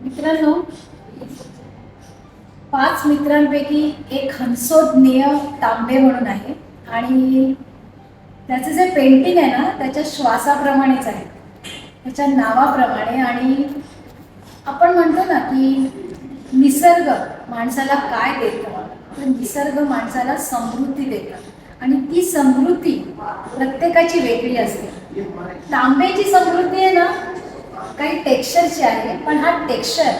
मित्रांनो, 5 मित्रांपैकी एक हंसोज्ञेय तांबे म्हणून आहे आणि त्याचं जे पेंटिंग आहे ना त्याच्या श्वासाप्रमाणेच आहे, त्याच्या नावाप्रमाणे. आणि आपण म्हणतो ना की निसर्ग माणसाला काय देतं, तर निसर्ग माणसाला समृद्धी देतं आणि ती समृद्धी प्रत्येकाची वेगळी असते. तांब्याची समृद्धी आहे ना काही टेक्स्चरची आहे, पण हा टेक्स्चर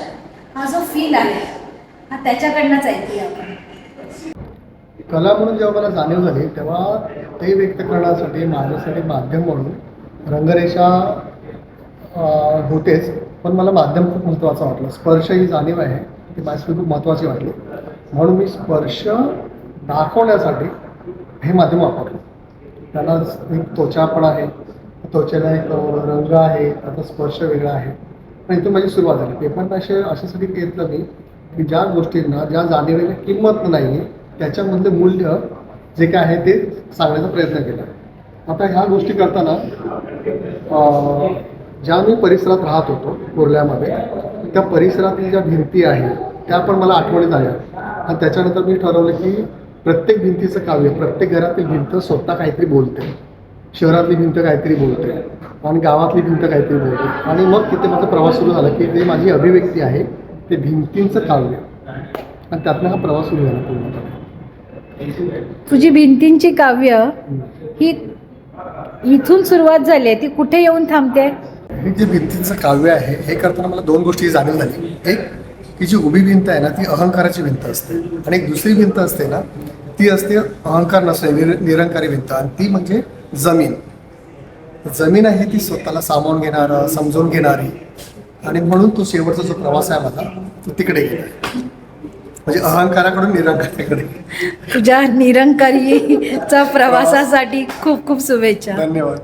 हा जो फील आहे हा त्याच्याकडनंच ऐकूया आपण. कला म्हणून जेव्हा मला जाणीव झाली तेव्हा ते व्यक्त करण्यासाठी माझ्यासाठी माध्यम म्हणून रंगरेषा होतेच, पण मला माध्यम खूप महत्त्वाचं वाटलं. स्पर्श ही जाणीव आहे ती माझ्यासाठी खूप महत्त्वाची वाटली, म्हणून मी स्पर्श दाखवण्यासाठी हे माध्यम वापरलं. त्याला एक त्वचा पण आहे, त्वचेला एक रंग आहे, त्याचा स्पर्श वेगळा आहे. पण इथून माझी सुरुवात झाली. पेपर अशासाठी घेतलं मी की ज्या गोष्टींना, ज्या जाणीवेला किंमत नाही आहे त्याच्यामधलं मूल्य जे काय आहे ते सांगण्याचा प्रयत्न केला. आता ह्या गोष्टी करताना ज्या मी परिसरात राहत होतो कुर्ल्यामध्ये, त्या परिसरातील ज्या भिंती आहेत त्या पण मला आठवणीत आल्या. आणि त्याच्यानंतर मी ठरवलं की प्रत्येक भिंतीचं काव्य, प्रत्येक घरातील भिंत स्वतः काहीतरी बोलते. शहरातली भिंत काहीतरी बोलते आणि गावातली भिंत काहीतरी बोलते. आणि मग तिथे माझा प्रवास सुरू झाला की ते माझी अभिव्यक्ती आहे, ते भिंतींचं काव्य. आणि त्यातनं हा प्रवास सुरू झाला पूर्णपणे. तुझी भिंतींची काव्य ही इथून सुरुवात झाली आहे, ती कुठे येऊन थांबते? हे जे भिंतींचं काव्य आहे हे करताना मला 2 गोष्टी जाणीव झाली. एक की जी उभी भिंत आहे ना ती अहंकाराची भिंत असते, आणि एक दुसरी भिंत असते ना ती असते अहंकार नसते, निरंकारी भिंत. आणि ती म्हणजे जमीन. जमीन आहे ती स्वतःला सामावून घेणारं, समजून घेणारी. आणि म्हणून तो शेवटचा जो प्रवास आहे माझा तो तिकडे गेला, म्हणजे अहंकाराकडून निरंकाराकडे. तुझ्या निरंकारीचा प्रवासासाठी खूप खूप शुभेच्छा. धन्यवाद.